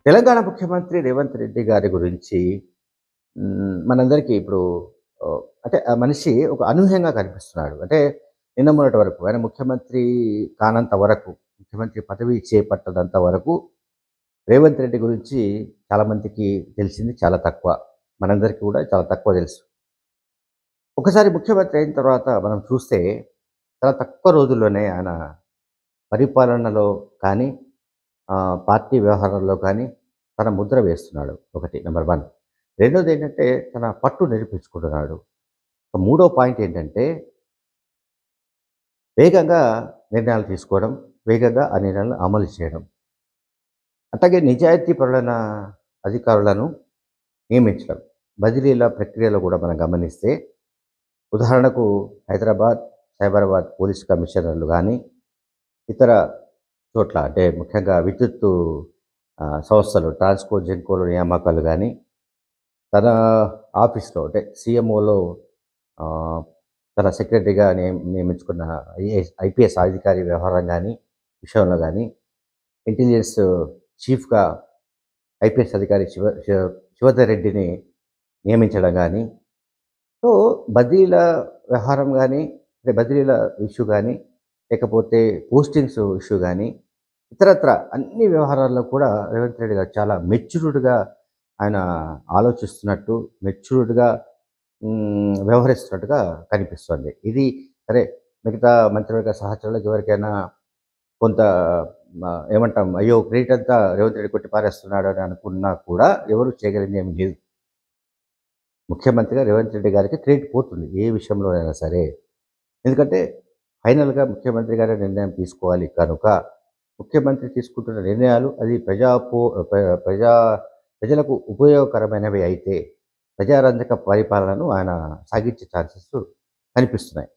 తెలంగాణ ముఖ్యమంత్రి రేవంత్ రెడ్డి గారి గురించి మనందరికీ ఇప్పుడు అంటే ఆ మనిషి ఒక అనూహ్యంగా కనిపిస్తున్నాడు. అంటే నిన్న మొన్నటి వరకు ఆయన ముఖ్యమంత్రి కానంత వరకు, ముఖ్యమంత్రి పదవి చేపట్టనంత వరకు రేవంత్ రెడ్డి గురించి చాలామందికి తెలిసింది చాలా తక్కువ. మనందరికీ కూడా చాలా తక్కువ తెలుసు. ఒకసారి ముఖ్యమంత్రి అయిన తర్వాత మనం చూస్తే చాలా తక్కువ రోజుల్లోనే ఆయన పరిపాలనలో కానీ, పార్టీ వ్యవహారాల్లో కానీ తన ముద్ర వేస్తున్నాడు. ఒకటి నంబర్ 1. రెండోదేంటంటే తన పట్టు నిరూపించుకుంటున్నాడు. మూడో పాయింట్ ఏంటంటే వేగంగా నిర్ణయాలు తీసుకోవడం, వేగంగా ఆ నిర్ణయాలను అమలు చేయడం. అట్లాగే నిజాయితీ పరులైన అధికారులను నియమించడం. బదిలీల ప్రక్రియలో కూడా మనం గమనిస్తే ఉదాహరణకు హైదరాబాద్, సైబరాబాద్ పోలీస్ కమిషనర్లు గానీ, ఇతర చోట్ల అంటే ముఖ్యంగా విద్యుత్తు సంస్థలు ట్రాన్స్కో, జెన్కోలో నియామకాలు గానీ, తన ఆఫీస్‌లో అంటే సీఎంఓలో తన సెక్రటరీగా నియమించుకున్న ఐపీఎస్ అధికారి వ్యవహారం గానీ, విషయంలో గానీ, ఇంటెలిజెన్స్ చీఫ్‌గా ఐపీఎస్ అధికారి శివధర్ రెడ్డిని నియమించడం గానీ, సో బదిలీల వ్యవహారం గానీ, అంటే బదిలీల ఇష్యూ గానీ, లేకపోతే పోస్టింగ్స్ ఇష్యూ గానీ, ఇతరత్రా అన్ని వ్యవహారాల్లో కూడా రేవంత్ రెడ్డి గారు చాలా మెచ్యూర్డ్‌గా ఆయన ఆలోచిస్తున్నట్టు, మెచ్యూర్డ్‌గా వ్యవహరిస్తున్నట్టుగా కనిపిస్తోంది. ఇది సరే మిగతా మంత్రివర్గ సహచరులకు ఎవరికైనా కొంత ఏమంటాం, అయ్యో క్రెడిట్ అంతా రేవంత్ రెడ్డి కొట్టి పారేస్తున్నాడు అని అనుకున్నా కూడా ఎవరు చేయగలిగింది ఏమి లేదు. ముఖ్యమంత్రిగా రేవంత్ రెడ్డి గారికి క్రెడిట్ పోతుంది ఏ విషయంలో అయినా సరే. ఎందుకంటే ఫైనల్‌గా ముఖ్యమంత్రి గారే నిర్ణయం తీసుకోవాలి కనుక, ముఖ్యమంత్రి తీసుకుంటున్న నిర్ణయాలు అది ప్రజలకు ఉపయోగకరమైనవి అయితే, ప్రజారంజక పరిపాలనను ఆయన సాగించే ఛాన్సెస్ కనిపిస్తున్నాయి.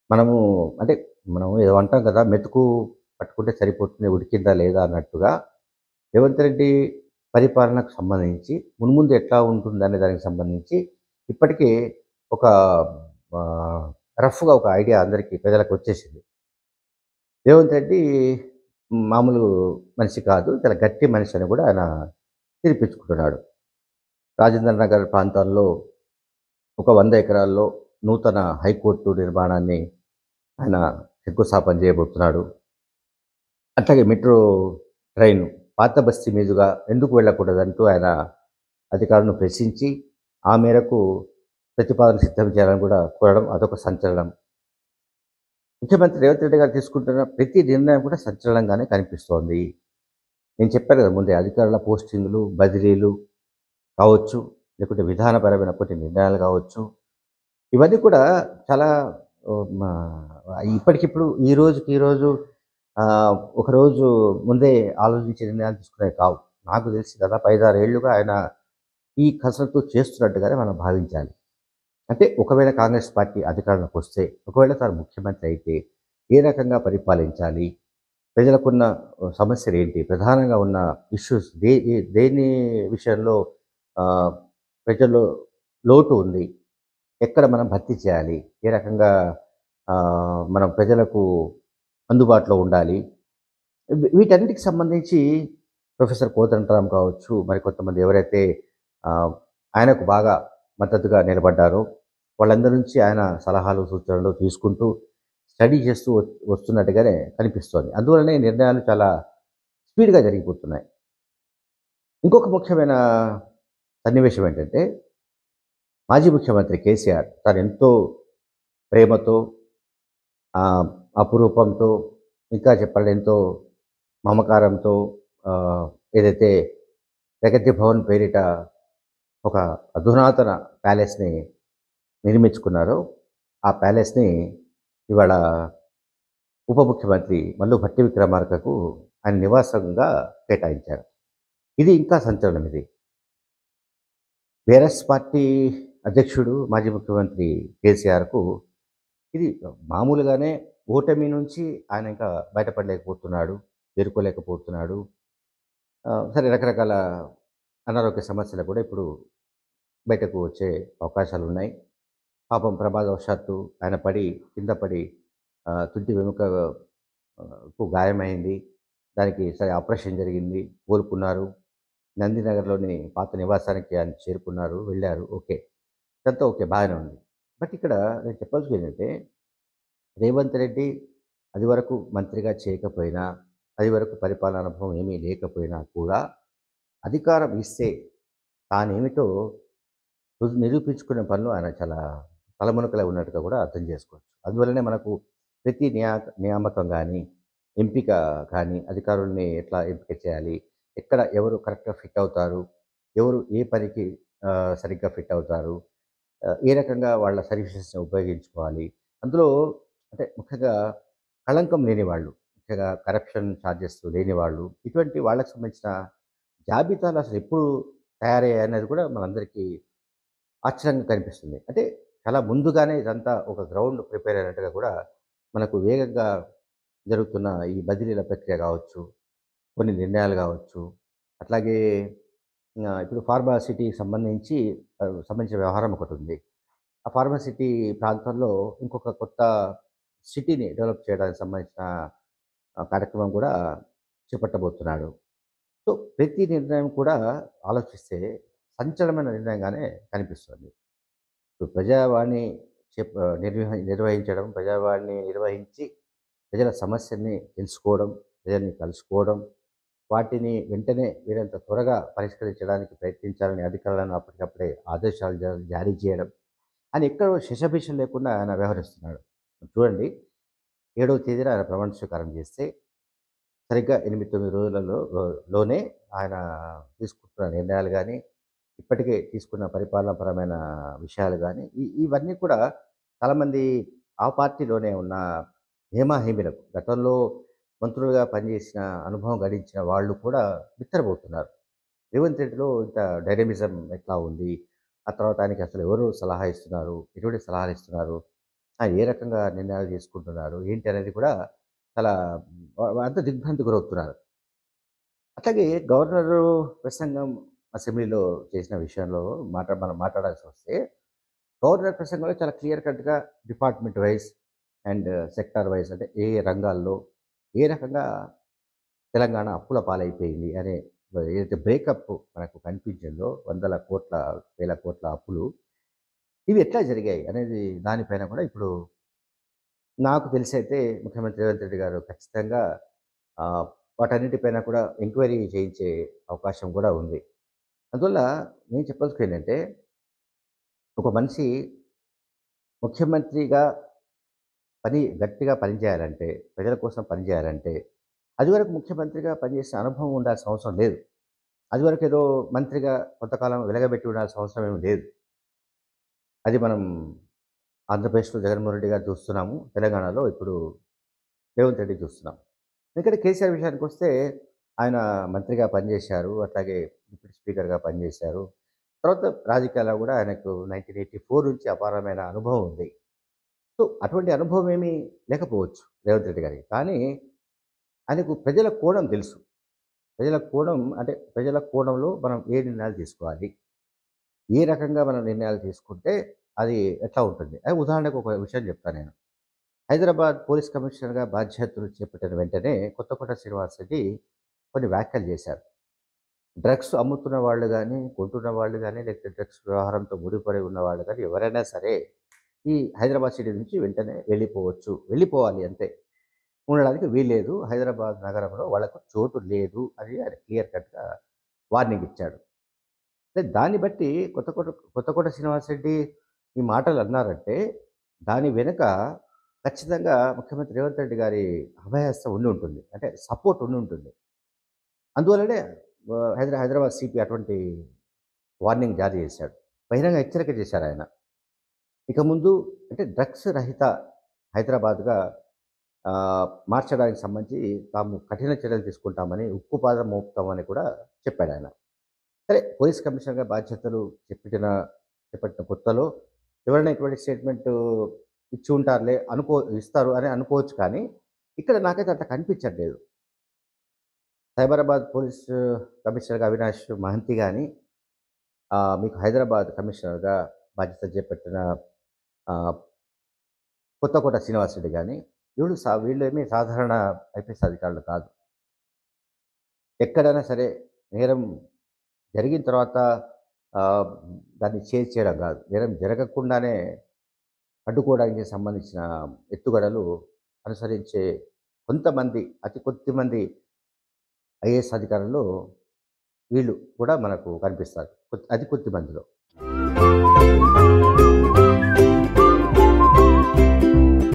మనము అంటే మనం ఏదో అంటాం కదా! మెతుకు పట్టుకుంటే సరిపోతుంది ఉడికిందా లేదా అన్నట్టుగా రేవంత్ రెడ్డి పరిపాలనకు సంబంధించి మున్ముందు ఎట్లా ఉంటుందనే దానికి సంబంధించి ఇప్పటికే ఒక రఫ్‌గా ఒక ఐడియా అందరికీ ప్రజలకు వచ్చేసింది. రేవంత్ రెడ్డి మామూలు మనిషి కాదు, చాలా గట్టి మనిషి అని కూడా ఆయన నిరూపించుకుంటున్నాడు. రాజేంద్ర నగర్ ప్రాంతాల్లో ఒక 100 ఎకరాల్లో నూతన హైకోర్టు నిర్మాణాన్ని ఆయన శంకుస్థాపన చేయబోతున్నాడు. అట్లాగే మెట్రో ట్రైన్ పాత బస్తీ మీదుగా ఎందుకు వెళ్ళకూడదంటూ ఆయన అధికారులను ప్రశ్నించి ఆ మేరకు ప్రతిపాదన సిద్ధం చేయాలని కూడా కోరడం అదొక సంచలనం. ముఖ్యమంత్రి రేవంత్ రెడ్డి గారు తీసుకుంటున్న ప్రతి నిర్ణయం కూడా సంచలనంగానే కనిపిస్తోంది. నేను చెప్పాను కదా ముందే, అధికారుల పోస్టింగులు, బదిలీలు కావచ్చు, లేకుంటే విధానపరమైన కొన్ని నిర్ణయాలు కావచ్చు, ఇవన్నీ కూడా చాలా ఇప్పటికిప్పుడు ఈ రోజుకి ఈరోజు ఒకరోజు ముందే ఆలోచించి నిర్ణయాలు తీసుకునేవి కావు. నాకు తెలిసి దాదాపు 5, 6 ఏళ్లుగా ఆయన ఈ కసరత్తు చేస్తున్నట్టుగానే మనం భావించాలి. అంటే ఒకవేళ కాంగ్రెస్ పార్టీ అధికారంలోకి వస్తే, ఒకవేళ తాను ముఖ్యమంత్రి అయితే ఏ రకంగా పరిపాలించాలి? ప్రజలకున్న సమస్యలేంటి? ప్రధానంగా ఉన్న ఇష్యూస్ దేని విషయంలో ఆహ్, ప్రజల్లో లోటు ఉంది? ఎక్కడ మనం భర్తీ చేయాలి? ఏ రకంగా మనం ప్రజలకు అందుబాటులో ఉండాలి? వీటన్నిటికి సంబంధించి ప్రొఫెసర్ కోదండరాం కావచ్చు, మరికొంతమంది ఎవరైతే ఆహ్, ఆయనకు బాగా మద్దతుగా నిలబడ్డారో వాళ్ళందరి నుంచి ఆయన సలహాలు, సూచనలు తీసుకుంటూ స్టడీ చేస్తూ వస్తున్నట్టుగానే కనిపిస్తోంది. అందువలనే నిర్ణయాలు చాలా స్పీడ్‌గా జరిగిపోతున్నాయి. ఇంకొక ముఖ్యమైన సన్నివేశం ఏంటంటే, మాజీ ముఖ్యమంత్రి కేసీఆర్ తానెంతో ప్రేమతో, అపురూపంతో, ఇంకా చెప్పాలంటే ఎంతో మమకారంతో ఆహ్, ఏదైతే ప్రగతి భవన్ పేరిట ఒక అధునాతన ప్యాలెస్‌ని నిర్మించుకున్నారో, ఆ ప్యాలెస్‌ని ఇవాళ ఉప ముఖ్యమంత్రి మల్లు భట్టి విక్రమార్కకు ఆయన నివాసంగా కేటాయించారు. ఇది ఇంకా సంచలనం ఇది. బీఆర్ఎస్ పార్టీ అధ్యక్షుడు, మాజీ ముఖ్యమంత్రి కేసీఆర్‌కు ఇది మామూలుగానే ఓటమి నుంచి ఆయన ఇంకా బయటపడలేకపోతున్నాడు, తేరుకోలేకపోతున్నాడు. సరే రకరకాల అనారోగ్య సమస్యలు కూడా ఇప్పుడు బయటకు వచ్చే అవకాశాలున్నాయి. పాపం ప్రమాదవశాత్తు ఆయన కింద పడి తుంటి వెముక కు గాయమైంది. దానికి సరే ఆపరేషన్ జరిగింది. కోలుకున్నారు. నందినగర్‌లోని పాత నివాసానికి ఆయన చేరుకున్నారు. వెళ్లారు. ఓకే. ఇదంతా ఓకే. బాగానే ఉంది. బట్ ఇక్కడ నేను చెప్పాల్సిందేంటంటే, రేవంత్ రెడ్డి అది వరకు మంత్రిగా చేయకపోయినా, అది వరకు పరిపాలనా అనుభవం ఏమీ లేకపోయినా కూడా అధికారం ఇస్తే తానేమిటో నిరూపించుకునే పనిలో ఆయన చాలా తలమునకలై ఉన్నట్టుగా కూడా అర్థం చేసుకోవచ్చు. అందువల్లనే మనకు ప్రతి నియామకం గానీ, ఎంపిక కానీ, అధికారుల్ని ఎట్లా ఎంపిక చేయాలి, ఎక్కడ ఎవరు కరెక్ట్‌గా ఫిట్ అవుతారు, ఎవరు ఏ పనికి సరిగ్గా ఫిట్ అవుతారు, ఏ రకంగా వాళ్ళ సర్వీసెస్‌ని ఉపయోగించుకోవాలి. అందులో అంటే ముఖ్యంగా కళంకం లేనివాళ్ళు, ముఖ్యంగా కరప్షన్ చార్జెస్ లేనివాళ్ళు, ఇటువంటి వాళ్ళకి సంబంధించిన జాబితాలు అసలెప్పుడు తయారయ్యాయనేది కూడా మనందరికీ ఆశ్చర్యంగా కనిపిస్తుంది. అంటే చాలా ముందుగానే ఇదంతా ఒక గ్రౌండ్ ప్రిపేర్ అయినట్టుగా కూడా మనకు వేగంగా జరుగుతున్న ఈ బదిలీల ప్రక్రియ కావచ్చు, కొన్ని నిర్ణయాలు కావచ్చు, అట్లాగే ఇప్పుడు ఫార్మాసిటీకి సంబంధించిన వ్యవహారం ఒకటుంది. ఆ ఫార్మాసిటీ ప్రాంతంలో ఇంకొక కొత్త సిటీని డెవలప్ చేయడానికి సంబంధించిన కార్యక్రమం కూడా చేపట్టబోతున్నాడు. సో, ప్రతి నిర్ణయం కూడా ఆలోచిస్తే సంచలనమైన నిర్ణయంగానే కనిపిస్తుంది. ఇప్పుడు ప్రజావాణి నిర్వహించడం, ప్రజావాణి నిర్వహించి ప్రజల సమస్యల్ని తెలుసుకోవడం, ప్రజల్ని కలుసుకోవడం, వాటిని వెంటనే వీరంత త్వరగా పరిష్కరించడానికి ప్రయత్నించాలని అధికారులను అప్పటికప్పుడే ఆదేశాలు జారీ చేయడం, ఆయన ఎక్కడో శషబిష లేకుండా ఆయన వ్యవహరిస్తున్నాడు. చూడండి, 7వ తేదీన ఆయన ప్రమాణ స్వీకారం చేస్తే సరిగ్గా 8, 9 రోజులలో లోనే ఆయన తీసుకుంటున్న నిర్ణయాలు గానీ, ఇప్పటికే తీసుకున్న పరిపాలనాపరమైన విషయాలు గానీ, ఇవన్నీ కూడా చాలామంది ఆ పార్టీలోనే ఉన్న హేమాహేమీలకు గతంలో మంత్రులుగా పనిచేసిన అనుభవం గడించిన వాళ్ళు కూడా బిత్తరపోతున్నారు. రేవంత్ రెడ్డిలో ఇంత డైనమిజం ఎట్లా ఉంది? ఆ తర్వాత ఆయనకి అసలు ఎవరు సలహా ఇస్తున్నారు? ఎటువంటి సలహాలు ఇస్తున్నారు? ఆయన ఏ రకంగా నిర్ణయాలు తీసుకుంటున్నారు? ఏంటి అనేది కూడా చాలా అంతా దిగ్భ్రాంతికి గురవుతున్నారు. అట్లాగే గవర్నరు ప్రసంగం అసెంబ్లీలో చేసిన విషయంలో మనం మాట్లాడాల్సొస్తే, గవర్నర్ ప్రసంగంలో చాలా క్లియర్ కట్‌గా department wise and sector wise అంటే ఏ ఏ రంగాల్లో ఏ రకంగా తెలంగాణ అప్పుల పాలైపోయింది అనే ఏదైతే బ్రేకప్ మనకు కనిపించిందో వందల కోట్ల, వేల కోట్ల అప్పులు ఇవి ఎట్లా జరిగాయి అనేది దానిపైన కూడా ఇప్పుడు నాకు తెలిసైతే ముఖ్యమంత్రి రేవంత్ రెడ్డి గారు ఖచ్చితంగా ఆహ్, వాటన్నిటిపైన కూడా ఎంక్వైరీ చేయించే అవకాశం కూడా ఉంది. అందువల్ల నేను చెప్పదలుచుకుందేంటంటే, ఒక మనిషి ముఖ్యమంత్రిగా గట్టిగా పనిచేయాలంటే, ప్రజల కోసం పనిచేయాలంటే, అదివరకు ముఖ్యమంత్రిగా పనిచేసిన అనుభవం ఉండాల్సిన అవసరం లేదు. అదివరకు ఏదో మంత్రిగా కొంతకాలం వెలగబెట్టి ఉండాల్సిన అవసరం ఏమి లేదు. అది మనం ఆంధ్రప్రదేశ్‌లో జగన్మోహన్ రెడ్డి గారు చూస్తున్నాము. తెలంగాణలో ఇప్పుడు రేవంత్ రెడ్డి చూస్తున్నాం. ఎందుకంటే కేసీఆర్ విషయానికొస్తే ఆయన మంత్రిగా పనిచేశారు. అట్లాగే డిప్యూటీ స్పీకర్‌గా పనిచేశారు. తర్వాత రాజకీయాల్లో గూడా ఆయనకు 1984 నుంచి అపారమైన అనుభవం ఉంది. సో, అటువంటి అనుభవం ఏమీ లేకపోవచ్చు రేవంత్ రెడ్డి గారికి. కానీ ఆయనకు ప్రజల కోణం తెలుసు. ప్రజల కోణం అంటే ప్రజల కోణంలో మనం ఏ నిర్ణయాలు తీసుకోవాలి? ఏ రకంగా మనం నిర్ణయాలు తీసుకుంటే అది ఎట్లా ఉంటుంది? ఉదాహరణకు ఒక విషయం చెప్తా నేను. హైదరాబాద్ పోలీస్ కమిషనర్‌గా బాధ్యతలు చేపట్టిన వెంటనే కొత్తకోట శ్రీనివాస్ రెడ్డి కొన్ని వ్యాఖ్యలు చేశారు. డ్రగ్స్ అమ్ముతున్న వాళ్ళు గానీ, కొంటున్న వాళ్ళు గానీ, లేకపోతే డ్రగ్స్ వ్యవహారంతో ముడిపడి ఉన్నవాళ్ళు గానీ, ఎవరైనా సరే ఈ హైదరాబాద్ సిటీ నుంచి వెంటనే వెళ్ళిపోవచ్చు. వెళ్ళిపోవాలి అంతే. ఉండడానికి వీల్లేదు. హైదరాబాద్ నగరంలో వాళ్ళకు చోటు లేదు అని ఆయన క్లియర్ కట్‌గా వార్నింగ్ ఇచ్చాడు. అంటే దాన్ని బట్టి కొత్తకోట శ్రీనివాసరెడ్డి ఈ మాటలు అన్నారంటే, దాని వెనుక ఖచ్చితంగా ముఖ్యమంత్రి రేవంత్ రెడ్డి గారి అభయహస్తం ఉండి ఉంటుంది. అంటే సపోర్ట్ ఉండి ఉంటుంది. అందువల్లనే హైదరాబాద్ సీపీ అటువంటి వార్నింగ్ జారీ చేశాడు. బహిరంగ హెచ్చరిక చేశారాయన. ఇక ముందు అంటే డ్రగ్స్ రహిత హైదరాబాద్‌గా మార్చడానికి సంబంధించి తాము కఠిన చర్యలు తీసుకుంటామని, ఉక్కుపాదం మోపుతామని కూడా చెప్పాడాయన. సరే పోలీస్ కమిషనర్‌గా బాధ్యతలు చేపట్టిన కొత్తలో ఎవరైనా ఇటువంటి స్టేట్‌మెంటు ఇచ్చి ఉంటారులే ఇస్తారు అని అనుకోవచ్చు కానీ, ఇక్కడ నాకైతే అంత కనిపించట్లేదు. సైబరాబాద్ పోలీస్ కమిషనర్‌గా అవినాష్ మహంతి గాని, మీకు హైదరాబాద్ కమిషనర్‌గా బాధ్యత చేపట్టిన ఆహ్, కొత్తకోట శ్రీనివాసరెడ్డి గాని, వీళ్ళేమీ సాధారణ ఐపీఎస్ అధికారులు కాదు. ఎక్కడైనా సరే నేరం జరిగిన తర్వాత ఆహ్, దాన్ని చేయడం కాదు. నేరం జరగకుండానే అడ్డుకోవడానికి సంబంధించిన ఎత్తుగడలు అనుసరించే కొంతమంది, అతి కొద్దిమంది ఐఏఎస్ అధికారుల్లో వీళ్ళు కూడా మనకు కనిపిస్తారు. అతి కొద్ది మందిలో.